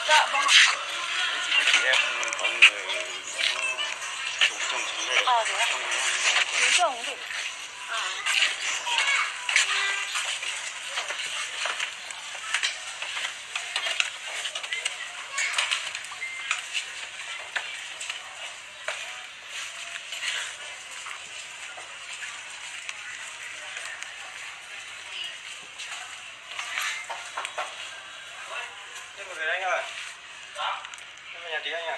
Dạ vâng ạ. Chị em có người trúng chồng chính đề. Thế ạ. Trúng chồng thì. Thế một người anh ơi. Dạ. Thế về nhà tí anh à.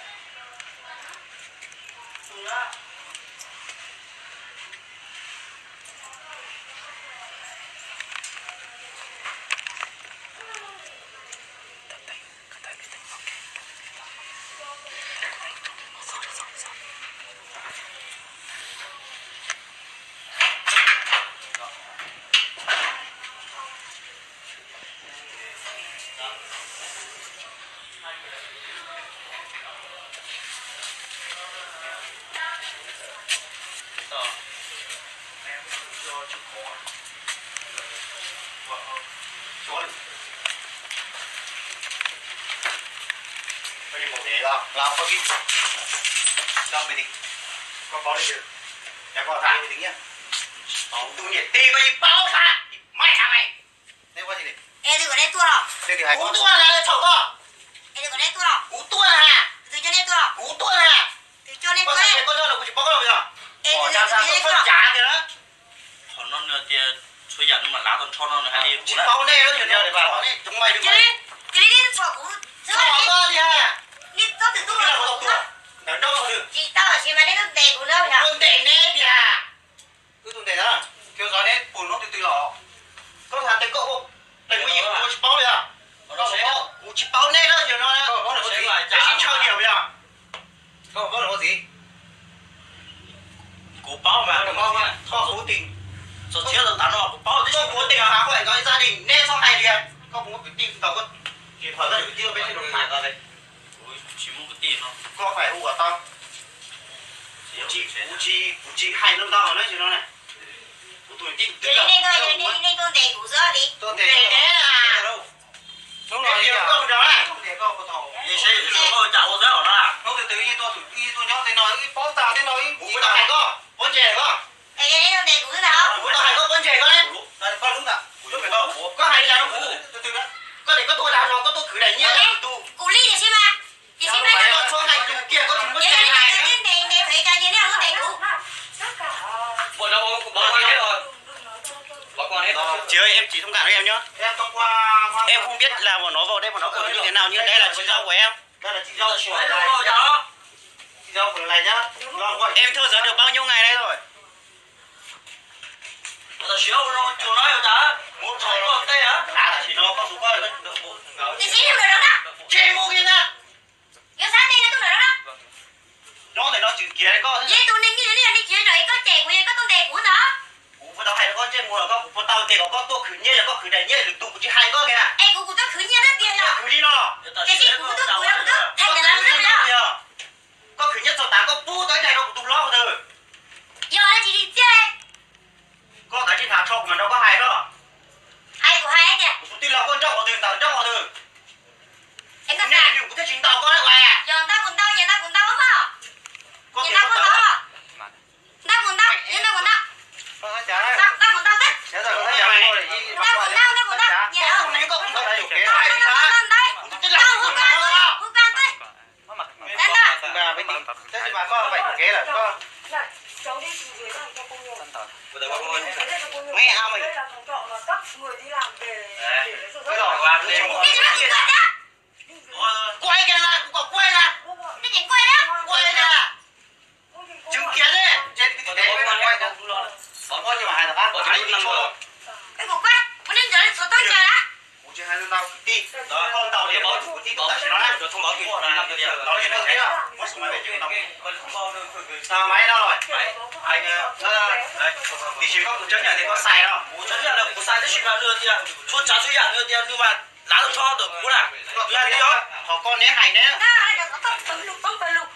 Lao có đi. Lao mày đi. Có báo đi được. Em có thả mày tính nhá. Tụi nhiệt tì có gì báo thả. Mày hả mày? Đây qua gì đi? Ê đừng có nên tua đâu. Đây thì hai con. Cú tua là chậu đó. Ê đừng có nên tua đâu. Cú tua là hả? Từ cho nên tua đâu. Cú tua là hả? Từ cho nên tua. Con là cũng chỉ báo đâu bây giờ. Ê đừng có nên tua đâu. Trả kìa đó. Còn nó tiền suy dẫn mà lá còn cho nó hay đi. Chỉ báo này đó nhiều để vào này. Chúng mày đừng. Cái đi chậu cú. Chậu to đi ha. Đi tốt từ tua là cú. Ở đâu mà được. Chị tao ở trên mà đến tề cú đâu nhỉ? Con tệ nè kìa. Cứ tụi tệ đó. Kêu gió đấy buồn nó từ lọ. Có thằng tên cậu không? Đây có gì có chỉ báo bây giờ. Nó sẽ có chỉ báo nè đó giờ nó. Có được có gì? Để xin chơi điều bây giờ. Có được có gì? Cú báo mà Được không? Có cố tình. rồi chiếu được tao nó cú báo đấy. Có cố tình hả? Có phải nói gia đình nên sau này kìa. Có cũng có cái tin tao có kịp thời ra được chưa bên trên đồng hải ra đây. Chỉ muốn cái tiền nó. Có phải hù của tao? Cú chi hay lắm tao nói chứ nó này. Tụi tin Đi đây tôi tề cú rỡ đi. Tôi tệ đấy à. Đúng rồi kìa. Không đó này. Không thể có thầu. Vậy sẽ nó chảo có rau nó à? Không từ như tôi nhóc thế nói cái bó tao thế nói cú tao hay có. Con trẻ có. Ê cái đấy tôi tề cú rỡ nào? Cú tao hay có con trẻ có đấy. Đây con đúng không? Cú phải có. Có hay là nó cú. Từ đó. Có để có tôi đào nó có tôi khử đẩy nhé. Cú ly để xem mà. Để xem mà. Nó cho hành dùng kia có chúng có trẻ này. Để thấy cái gì nào nó tề cú. Bọn nó bỏ qua hết rồi. Bỏ qua hết rồi. Chị ơi em chỉ thông cảm với em nhá. Em thông qua em không biết là bọn nó vào đây bọn nó ở như thế nào nhưng đây là chị dâu của em. Đây là chị dâu của này. Chị dâu của này nhá. Em theo dõi được bao nhiêu ngày đây rồi? Tao xíu nó chỗ nói rồi đã. Muốn Không có đây hả? là chỉ nó có số coi được bộ. Để xem được đó đó. Chị mua kia ra. Giờ sáng đây nó tôi được đó. Nó thì nó chữ kia đấy có. Vậy tụi nên như thế này đi chơi rồi có trẻ của có tôi tề của nó. Ủa tao hay con trên mùa có tao thì có tôi khử nhé là có khử đầy nhé được tụ chỉ hay có kìa. Ê của tôi khử nhau đó tiền rồi. Khử đi nó. Cái gì của tôi thành cái lắm đó. Có khử nhất rồi ta có pu tới đây đâu tụ lo từ. Giờ nó chỉ đi chơi. Có tới trên thang trọc mà đâu có hay đó. Hay của hai kìa. Tụi tin là con trọc từ tao trọc từ. Em có Nè cả. nhưng cũng thấy chính tao có đấy quà. Giờ nhà tao cũng tao không à? Có Nhà tiền tao của cũng tao. tao à? Tao cũng tao, nhà tao cũng tao. Có chả đấy. Tao cũng tao thích. Thế rồi có chả mày. Tao cũng tao. Nhà tao. Không nếu có cũng có thể Tao hút can tôi. Đến đó. Bà với tí. Thế thì bà có phải ghế là có. Này, cháu đi dưới này cho cô ngồi. Nghe ao mày. Đây là phòng trọ mà các người đi làm về để lấy sổ Cái sách. đỏ qua đây. Cái gì đó đó. Quay kìa là cũng có quay là. Cái gì quay đó. Quay kìa. Chứng kiến đấy. Trên cái đấy quay cho. Bỏ coi cho mà hai thằng bác. Ai đi cho. Cái cục quay. Muốn đến giờ sổ tôi chờ đó. Ủa chứ hai thằng tao đi. Đó con tàu thì bỏ chủ tí tao chỉ nói là Thông báo kịp là năm giờ. nó chỉ nói thế à. Mất máy về chứ tao. Sao máy đâu rồi? Anh thì chỉ có một chân nhà thì có sai đâu. Một chân là một sai chứ là đưa tiền. Chút trả suy nhận đưa tiền nhưng mà lá được cho được cũng là. Đưa đi đó. Họ con né hành đấy. Đó là có bấm lục.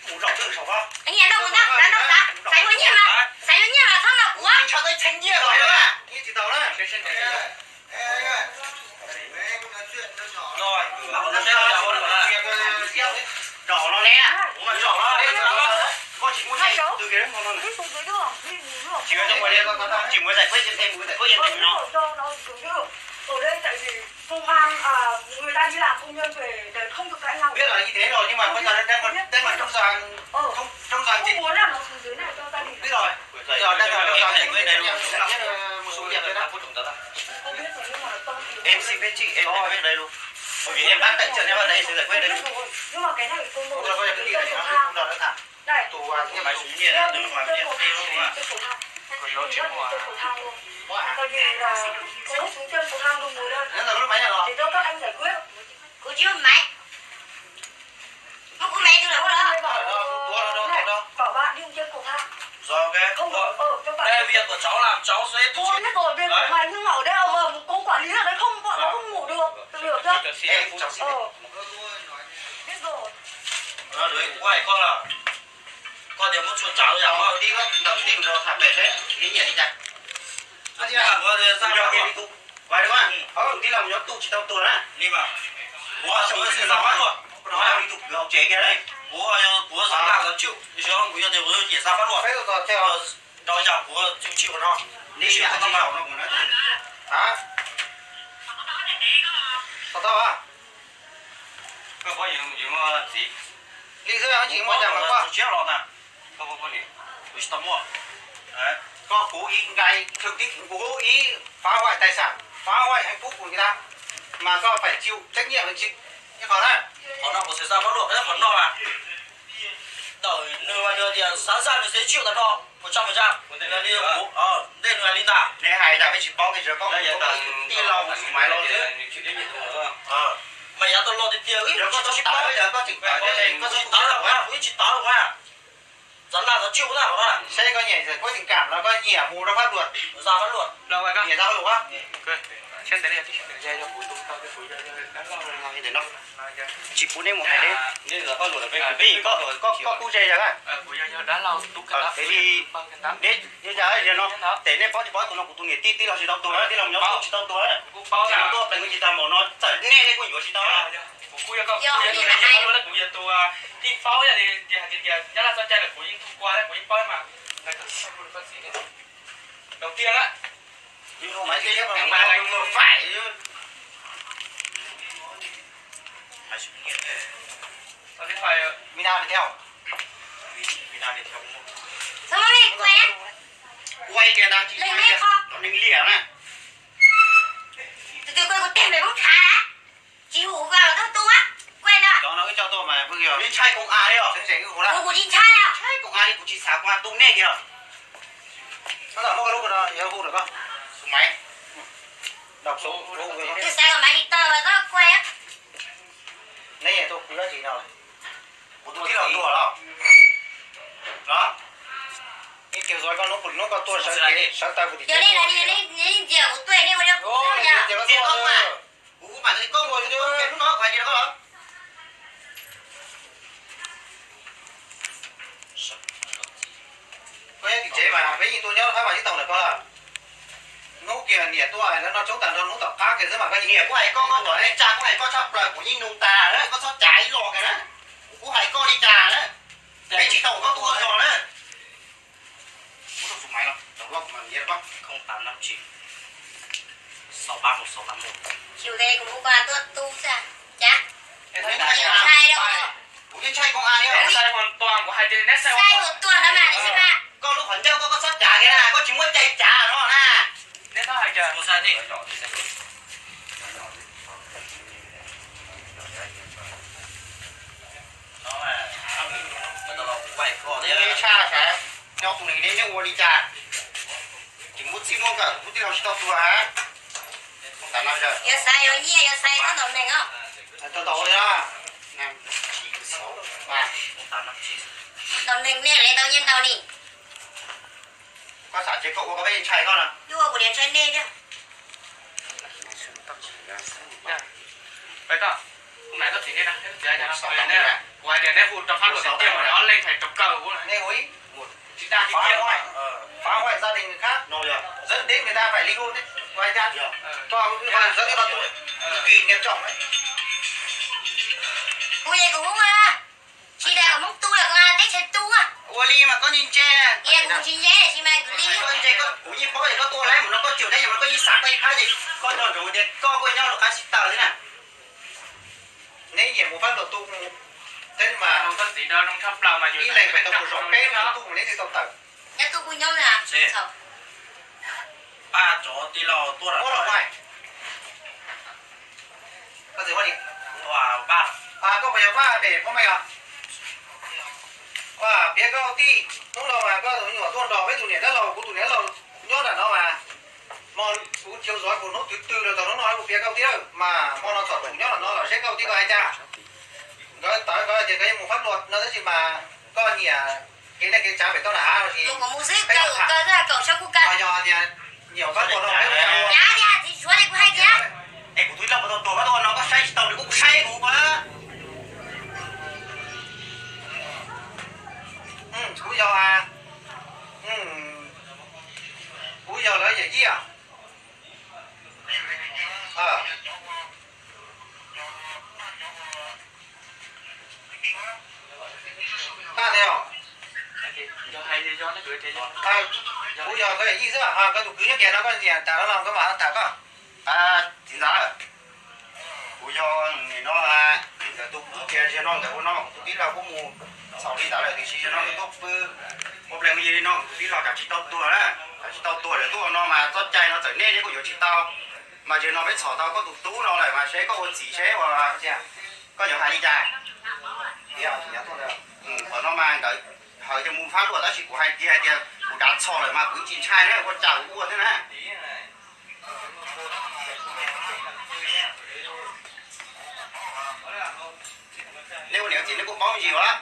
Củ rộng tự sổ không? Anh em đâu cũng tao, đang đâu ta? Sai luôn nhá mà. Sai luôn nhá mà thằng nào của. Cho tới thanh nhia rồi đó. Như chị tàu đó. rồi bảo nó đeo đỏ nó nè mà rõ nó đấy con chỉ muốn chạy từ cái nó Đi xuống dưới đường, đi mùi nước. chỉ trong ngoài đây con chỉ muốn giải quyết thêm giải quyết thêm nó Cho nó xuống dưới đường. Ở đây tại vì công an người ta đi làm công nhân về để không được cãi nhau. biết là như thế rồi nhưng mà bây giờ đang còn trong giàn trong giàn không muốn là nó xuống dưới này cho gia đình. biết rồi giờ đang là giải quyết đây một số việc đấy đó Không biết rồi nhưng mà tôi em xin phép chị em giải quyết đây luôn bởi vì em bán tận trận em ở đây sẽ giải quyết đây luôn nhưng mà cái này tôi bây giờ cái gì này nó không đợt nữa thả đây tù nhưng mà xuống nhiệt từ ngoài nhiệt đi luôn mà còn nó chịu hòa tại vì là có xuống chân cầu thang luôn ngồi đây nếu là lúc mấy giờ rồi để cho các anh giải quyết Cô chưa mày. Nó của mẹ tôi là có đó. bảo bạn đi trên cầu thang rồi ok không cho bạn đây việc của cháu làm cháu sẽ cô biết rồi việc của mày nhưng mà ở đây mà cô quản lý ở đây không bọn nó không ngủ được tự hiểu chưa em cháu xin biết rồi đấy quay con là con điểm muốn chuột cháu giảm mà đi có đầu tiên rồi thả bể đấy đi nhảy đi chạy anh em có ra ra kia đi tu vài đúng không đi làm nhóm tu chỉ tao tu đó đi mà bố cháu sẽ ra phát luôn nó đi tu học chế kia đấy bố sáng làm chịu chứ bố thì bố nhảy ra phát luôn phải rồi theo đó giờ bố chịu nó đi nhà gì nào nó cũng nói hả sao tao à có những gì đi dưới anh chị mới chẳng mà qua chết rồi nè có gì tôi sẽ mua đấy có cố ý gây thương tích cố ý phá hoại tài sản phá hoại hạnh phúc của người ta mà do phải chịu trách nhiệm hình sự như còn này còn nào bố sẽ ra phát luôn đấy phần đó mà đời nơi bao nhiêu tiền sẵn sàng mình sẽ chịu thật đó 100% là đi đây người linh ta để hai đã phải chịu bao cái giờ có đi lo máy lo chứ mày đã tôi lo tiền tiền giờ có số tao bây giờ có chừng có số tao là quá cũng chỉ tao là quá dẫn là nó chịu ra đó sẽ có nhảy rồi có tình cảm nó có nhảy mù nó phát luật ra phát luật đâu vậy con nhảy ra phát luật á xem thế này thì sẽ cho cuối tung tao cái cuối để nó chỉ muốn em một ngày đấy nên là phát luật là bởi vì có cu dây rồi á cuối giờ đã lâu tung cả thế thì đấy bây giờ nó thế nên bó tụi nó của tụi tí là chỉ tao tuổi đi làm nhóm chỉ tao tuổi chỉ tao tuổi phải người chỉ tao mà nó chảy nghe đây của nhiều chỉ tao cuối giờ có cuối giờ này hai luôn đấy cuối giờ tôi đi pháo giờ thì nhất là sao chơi là cuối giờ qua đấy cuối pháo mà đầu tiên á nhưng không phải cái mà phải tao biết phải Mina đi theo Mina đi theo Sao mà mẹ quay quay kìa đang chỉ nó đừng lìa nè từ quay có tiền để bốc thả á chị hủ vào tao tu á quên à đó nó cái cho tôi mà bây giờ đến trai công ai đấy rồi sẽ cái cô của chị trai à trai công ai đi của chị xả qua tung nè kìa nó là lúc rồi giờ hút được không số máy đọc số từ sáng còn máy đi tờ mà có quay á này tôi cứ nói gì nào của tôi là tôi đó cái kiểu rồi con nó có tôi sáng tạo của giờ đây là đi giờ của tôi đây mà đâu sao nhỉ giờ con mà của bạn thì con ngồi cho cái nó phải gì đó cái chế mà với như tôi nhớ thấy vào cái tàu này coi là nấu kia nè tôi nó chống tàn nó tập phá cái mà cái gì của ai con nó đây cha của ai có chọc rồi của như nung tà đấy có sót trái lò cái đó của ai con đi trà đấy cái chỉ tàu có tua rồi đấy có số máy không đầu lóc mà gì đó 0859 631 chiều đây cũng qua tôi tu ra chả cái nhiều này sai đâu của cái trai con ai nét ấy sai hoàn toàn của hai tên nét sai sai một tuần đó mà đấy chứ mà con lúc khoảng trâu có sót trà cái này có chỉ muốn chay trà nó nè nét đó hai chờ một sai đi đó mà mình nó quay co đấy cái cha cái nhau tụi này đến nhau đi trà chỉ muốn xin luôn cả muốn đi làm sao tua hả không tạm nào giờ giờ sai rồi nhỉ giờ sai có đồng này không tôi tội đó 5 9 6 3 0859 đồng này nè lấy tao nhân tao đi có xả chế cậu có cái chai con à đua của điện chơi nè chứ vậy đó hôm nay tôi chỉ nghe nè hết giờ nha ngoài tiền nét hụt cho phát luật tiền mà nó lên phải trục cầu của này nghe hối một chúng ta phá hoại gia đình người khác rồi dẫn đến người ta phải ly hôn đấy ngoài ra cho cái hoàn rất là tuổi cực kỳ nghiêm trọng đấy. Ui đây cũng không à. Chị đây có mốc tu là con tết sẽ tu à. Uli mà có nhìn che nè. Đây cũng chỉ dễ chị mày cứ đi. Con che có cũng như bó thì có tua lấy mà nó có chiều đây mà nó có như sạc đây cái gì con rồi rồi thì co với nhau là cái tờ thế này. Nếu nhiều một phát đầu tu thế mà không có gì đâu không thấp lòng mà cái này phải tập một rõ cái mà tu mà lấy thì tập tập. Nhớ tu cùng nhau nè. Sao? ba chỗ tí lò tua là Có rồi ngoài. Có gì vậy? tua ba À có phải qua để có mày à? Và phía cao ti lúc nào mà có tụi nhỏ tuôn đỏ với tụi nhảy đất lầu của tụi nhảy lầu nhót là nó mà mòn cũng chiếu gió của nó từ là nó nói của phía cao ti đâu mà mòn nó chọn nhót là nó là sẽ cao ti có ai cha rồi tới coi thì cái một pháp luật nó thế gì mà có nhỉ cái này cái cha phải tao đã thì Lúc có mua xếp cầu cơ ra cầu sao cũng cân. nhỏ thì nhiều pháp luật nó phải Giá đi à, thì xuống đây cũng hay kìa. ê của túi lông của tôi bắt nó có say tàu thì cũng say của quá cúi giờ à cúi giờ lấy gì à ta theo cho hay đi cho nó gửi thế cho cúi giờ cái gì chứ à cái tụi cứ nhắc kìa nó có gì à ta nó làm cái mà thả có à chính xác rồi cúi giờ thì nó là tụi kia cho nó cái nó tí là cũng mù sau đi打来thì chỉ cho nó tốt một lần gì nó tí là cả chỉ tao tua đó chỉ tao tua để tua nó mà tốt chạy nó trở nên cái chỉ tao mà giờ nó biết xỏ tao có tụt tú nó lại mà sẽ có một chỉ sẽ và có nhiều hai đi chạy thì à thì nhớ thôi rồi còn nó mang cái hỏi cho muốn phát luôn đó chỉ của hai kia của đá xỏ lại mà cứ chỉ trai đấy con chảo của thế này nếu chỉ nó cũng bóng gì đó